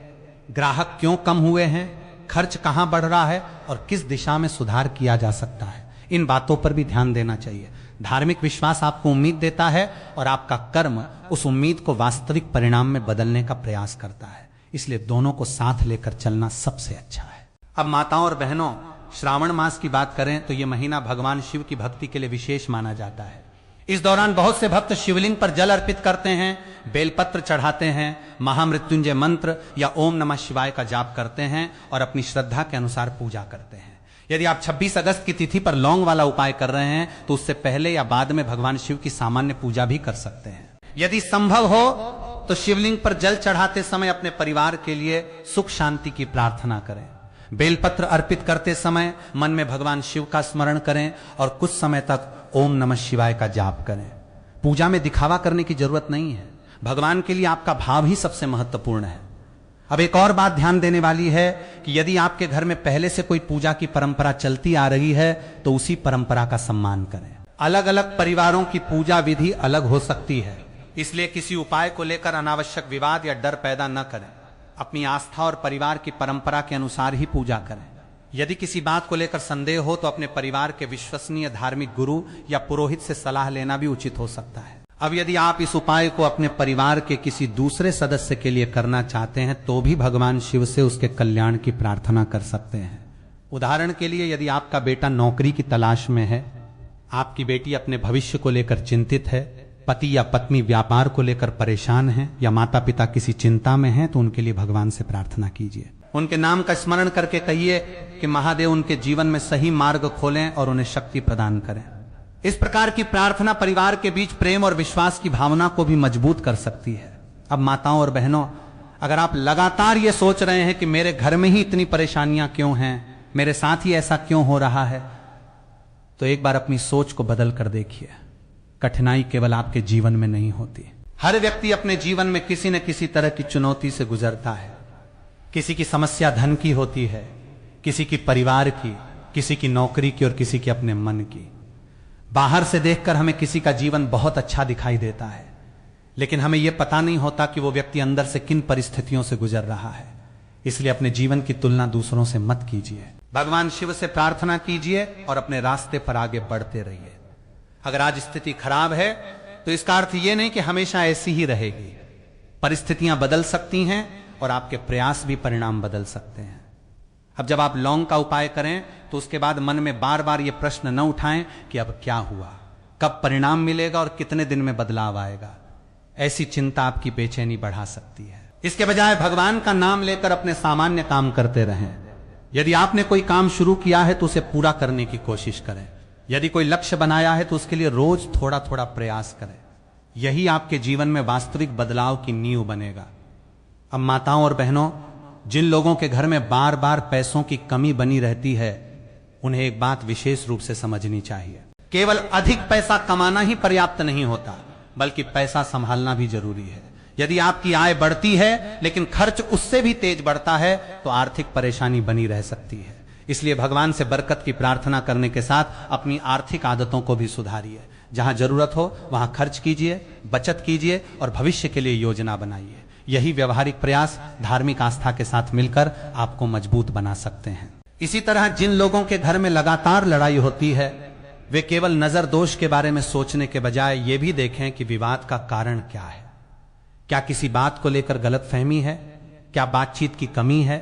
A: ग्राहक क्यों कम हुए हैं, खर्च कहां बढ़ रहा है और किस दिशा में सुधार किया जा सकता है, इन बातों पर भी ध्यान देना चाहिए। धार्मिक विश्वास आपको उम्मीद देता है और आपका कर्म उस उम्मीद को वास्तविक परिणाम में बदलने का प्रयास करता है। इसलिए दोनों को साथ लेकर चलना सबसे अच्छा है। अब माताओं और बहनों, श्रावण मास की बात करें तो यह महीना भगवान शिव की भक्ति के लिए विशेष माना जाता है। इस दौरान बहुत से भक्त शिवलिंग पर जल अर्पित करते हैं, बेलपत्र चढ़ाते हैं, महामृत्युंजय मंत्र या ओम नमः शिवाय का जाप करते हैं और अपनी श्रद्धा के अनुसार पूजा करते हैं। यदि आप 26 अगस्त की तिथि पर लौंग वाला उपाय कर रहे हैं तो उससे पहले या बाद में भगवान शिव की सामान्य पूजा भी कर सकते हैं। यदि संभव हो तो शिवलिंग पर जल चढ़ाते समय अपने परिवार के लिए सुख शांति की प्रार्थना करें। बेलपत्र अर्पित करते समय मन में भगवान शिव का स्मरण करें और कुछ समय तक ओम नमः शिवाय का जाप करें। पूजा में दिखावा करने की जरूरत नहीं है, भगवान के लिए आपका भाव ही सबसे महत्वपूर्ण है। अब एक और बात ध्यान देने वाली है कि यदि आपके घर में पहले से कोई पूजा की परंपरा चलती आ रही है तो उसी परंपरा का सम्मान करें। अलग अलग परिवारों की पूजा विधि अलग हो सकती है, इसलिए किसी उपाय को लेकर अनावश्यक विवाद या डर पैदा न करें। अपनी आस्था और परिवार की परंपरा के अनुसार ही पूजा करें। यदि किसी बात को लेकर संदेह हो तो अपने परिवार के विश्वसनीय धार्मिक गुरु या पुरोहित से सलाह लेना भी उचित हो सकता है। अब यदि आप इस उपाय को अपने परिवार के किसी दूसरे सदस्य के लिए करना चाहते हैं तो भी भगवान शिव से उसके कल्याण की प्रार्थना कर सकते हैं। उदाहरण के लिए, यदि आपका बेटा नौकरी की तलाश में है, आपकी बेटी अपने भविष्य को लेकर चिंतित है, पति या पत्नी व्यापार को लेकर परेशान है या माता पिता किसी चिंता में हैं, तो उनके लिए भगवान से प्रार्थना कीजिए। उनके नाम का स्मरण करके कहिए कि महादेव उनके जीवन में सही मार्ग खोलें और उन्हें शक्ति प्रदान करें। इस प्रकार की प्रार्थना परिवार के बीच प्रेम और विश्वास की भावना को भी मजबूत कर सकती है। अब माताओं और बहनों, अगर आप लगातार ये सोच रहे हैं कि मेरे घर में ही इतनी परेशानियां क्यों हैं, मेरे साथ ही ऐसा क्यों हो रहा है, तो एक बार अपनी सोच को बदल कर देखिए। कठिनाई केवल आपके जीवन में नहीं होती। हर व्यक्ति अपने जीवन में किसी न किसी तरह की चुनौती से गुजरता है। किसी की समस्या धन की होती है, किसी की परिवार की, किसी की नौकरी की और किसी की अपने मन की। बाहर से देखकर हमें किसी का जीवन बहुत अच्छा दिखाई देता है, लेकिन हमें यह पता नहीं होता कि वो व्यक्ति अंदर से किन परिस्थितियों से गुजर रहा है। इसलिए अपने जीवन की तुलना दूसरों से मत कीजिए। भगवान शिव से प्रार्थना कीजिए और अपने रास्ते पर आगे बढ़ते रहिए। अगर आज स्थिति खराब है तो इसका अर्थ यह नहीं कि हमेशा ऐसी ही रहेगी। परिस्थितियां बदल सकती हैं और आपके प्रयास भी परिणाम बदल सकते हैं। अब जब आप लौंग का उपाय करें तो उसके बाद मन में बार बार ये प्रश्न न उठाएं कि अब क्या हुआ, कब परिणाम मिलेगा और कितने दिन में बदलाव आएगा। ऐसी चिंता आपकी बेचैनी बढ़ा सकती है। इसके बजाय भगवान का नाम लेकर अपने सामान्य काम करते रहें। यदि आपने कोई काम शुरू किया है तो उसे पूरा करने की कोशिश करें। यदि कोई लक्ष्य बनाया है तो उसके लिए रोज थोड़ा थोड़ा प्रयास करें। यही आपके जीवन में वास्तविक बदलाव की नींव बनेगा। अब माताओं और बहनों, जिन लोगों के घर में बार बार पैसों की कमी बनी रहती है, उन्हें एक बात विशेष रूप से समझनी चाहिए। केवल अधिक पैसा कमाना ही पर्याप्त नहीं होता, बल्कि पैसा संभालना भी जरूरी है। यदि आपकी आय बढ़ती है लेकिन खर्च उससे भी तेज बढ़ता है तो आर्थिक परेशानी बनी रह सकती है। इसलिए भगवान से बरकत की प्रार्थना करने के साथ अपनी आर्थिक आदतों को भी सुधारिए। जहां जरूरत हो वहां खर्च कीजिए, बचत कीजिए और भविष्य के लिए योजना बनाइए। यही व्यवहारिक प्रयास धार्मिक आस्था के साथ मिलकर आपको मजबूत बना सकते हैं। इसी तरह जिन लोगों के घर में लगातार लड़ाई होती है, वे केवल नजर दोष के बारे में सोचने के बजाय ये भी देखें कि विवाद का कारण क्या है। क्या किसी बात को लेकर गलतफहमी है? क्या बातचीत की कमी है?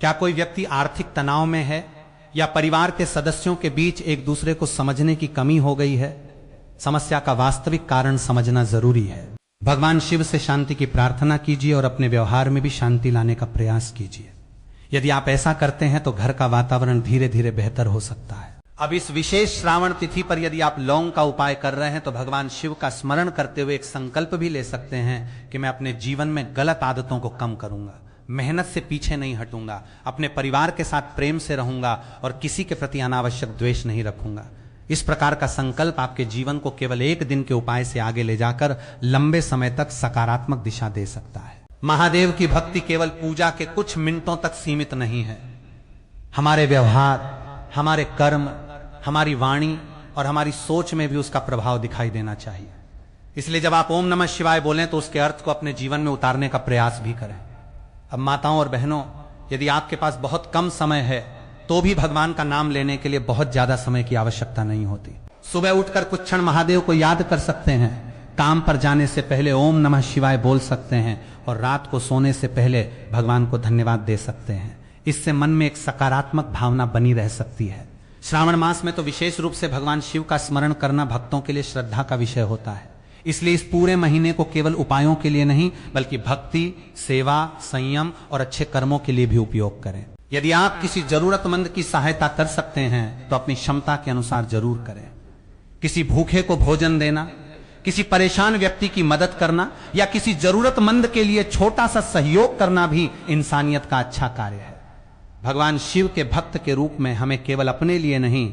A: क्या कोई व्यक्ति आर्थिक तनाव में है या परिवार के सदस्यों के बीच एक दूसरे को समझने की कमी हो गई है? समस्या का वास्तविक कारण समझना जरूरी है। भगवान शिव से शांति की प्रार्थना कीजिए और अपने व्यवहार में भी शांति लाने का प्रयास कीजिए। यदि आप ऐसा करते हैं तो घर का वातावरण धीरे धीरे बेहतर हो सकता है। अब इस विशेष श्रावण तिथि पर यदि आप लौंग का उपाय कर रहे हैं तो भगवान शिव का स्मरण करते हुए एक संकल्प भी ले सकते हैं कि मैं अपने जीवन में गलत आदतों को कम करूंगा, मेहनत से पीछे नहीं हटूंगा, अपने परिवार के साथ प्रेम से रहूंगा और किसी के प्रति अनावश्यक द्वेष नहीं रखूंगा। इस प्रकार का संकल्प आपके जीवन को केवल एक दिन के उपाय से आगे ले जाकर लंबे समय तक सकारात्मक दिशा दे सकता है। महादेव की भक्ति केवल पूजा के कुछ मिनटों तक सीमित नहीं है। हमारे व्यवहार, हमारे कर्म, हमारी वाणी और हमारी सोच में भी उसका प्रभाव दिखाई देना चाहिए। इसलिए जब आप ओम नमः शिवाय बोलें तो उसके अर्थ को अपने जीवन में उतारने का प्रयास भी करें। अब माताओं और बहनों, यदि आपके पास बहुत कम समय है तो भी भगवान का नाम लेने के लिए बहुत ज्यादा समय की आवश्यकता नहीं होती। सुबह उठकर कुछ क्षण महादेव को याद कर सकते हैं, काम पर जाने से पहले ओम नमः शिवाय बोल सकते हैं और रात को सोने से पहले भगवान को धन्यवाद दे सकते हैं। इससे मन में एक सकारात्मक भावना बनी रह सकती है। श्रावण मास में तो विशेष रूप से भगवान शिव का स्मरण करना भक्तों के लिए श्रद्धा का विषय होता है। इसलिए इस पूरे महीने को केवल उपायों के लिए नहीं बल्कि भक्ति, सेवा, संयम और अच्छे कर्मों के लिए भी उपयोग करें। यदि आप किसी जरूरतमंद की सहायता कर सकते हैं तो अपनी क्षमता के अनुसार जरूर करें। किसी भूखे को भोजन देना, किसी परेशान व्यक्ति की मदद करना या किसी जरूरतमंद के लिए छोटा सा सहयोग करना भी इंसानियत का अच्छा कार्य है। भगवान शिव के भक्त के रूप में हमें केवल अपने लिए नहीं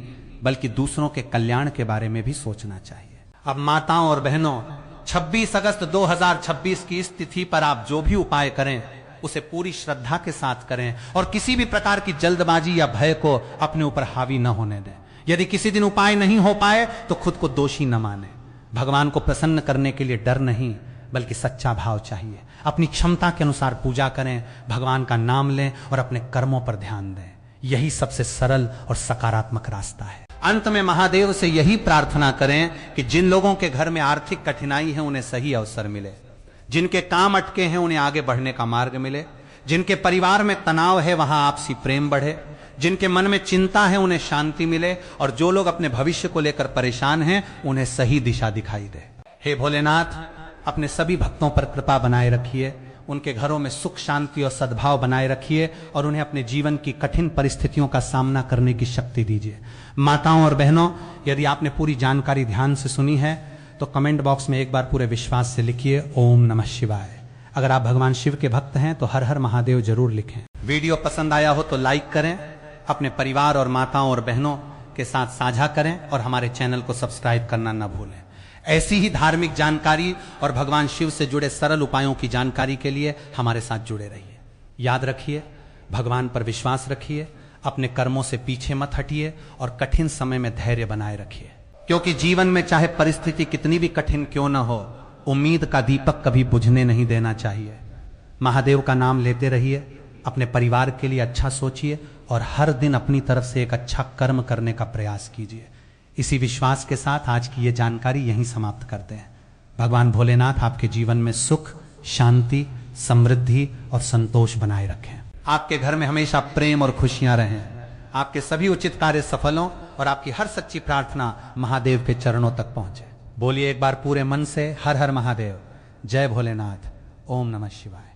A: बल्कि दूसरों के कल्याण के बारे में भी सोचना चाहिए। अब माताओं और बहनों, 26 अगस्त 2026 की इस तिथि पर आप जो भी उपाय करें उसे पूरी श्रद्धा के साथ करें और किसी भी प्रकार की जल्दबाजी या भय को अपने ऊपर हावी न होने दें। यदि किसी दिन उपाय नहीं हो पाए तो खुद को दोषी न माने। भगवान को प्रसन्न करने के लिए डर नहीं बल्कि सच्चा भाव चाहिए। अपनी क्षमता के अनुसार पूजा करें, भगवान का नाम लें और अपने कर्मों पर ध्यान दें। यही सबसे सरल और सकारात्मक रास्ता है। अंत में महादेव से यही प्रार्थना करें कि जिन लोगों के घर में आर्थिक कठिनाई है उन्हें सही अवसर मिले, जिनके काम अटके हैं उन्हें आगे बढ़ने का मार्ग मिले, जिनके परिवार में तनाव है वहां आपसी प्रेम बढ़े, जिनके मन में चिंता है उन्हें शांति मिले और जो लोग अपने भविष्य को लेकर परेशान हैं उन्हें सही दिशा दिखाई दे। हे भोलेनाथ, अपने सभी भक्तों पर कृपा बनाए रखिए, उनके घरों में सुख, शांति और सद्भाव बनाए रखिए और उन्हें अपने जीवन की कठिन परिस्थितियों का सामना करने की शक्ति दीजिए। माताओं और बहनों, यदि आपने पूरी जानकारी ध्यान से सुनी है तो कमेंट बॉक्स में एक बार पूरे विश्वास से लिखिए ओम नमः शिवाय। अगर आप भगवान शिव के भक्त हैं तो हर हर महादेव जरूर लिखें। वीडियो पसंद आया हो तो लाइक करें, अपने परिवार और माताओं और बहनों के साथ साझा करें और हमारे चैनल को सब्सक्राइब करना न भूलें। ऐसी ही धार्मिक जानकारी और भगवान शिव से जुड़े सरल उपायों की जानकारी के लिए हमारे साथ जुड़े रहिए। याद रखिए, भगवान पर विश्वास रखिए, अपने कर्मों से पीछे मत हटिए और कठिन समय में धैर्य बनाए रखिए, क्योंकि जीवन में चाहे परिस्थिति कितनी भी कठिन क्यों न हो, उम्मीद का दीपक कभी बुझने नहीं देना चाहिए। महादेव का नाम लेते रहिए, अपने परिवार के लिए अच्छा सोचिए और हर दिन अपनी तरफ से एक अच्छा कर्म करने का प्रयास कीजिए। इसी विश्वास के साथ आज की ये जानकारी यहीं समाप्त करते हैं। भगवान भोलेनाथ आपके जीवन में सुख, शांति, समृद्धि और संतोष बनाए रखें। आपके घर में हमेशा प्रेम और खुशियां रहें। आपके सभी उचित कार्य सफल हों और आपकी हर सच्ची प्रार्थना महादेव के चरणों तक पहुंचे। बोलिए एक बार पूरे मन से हर हर महादेव। जय भोलेनाथ। ओम नमः शिवाय।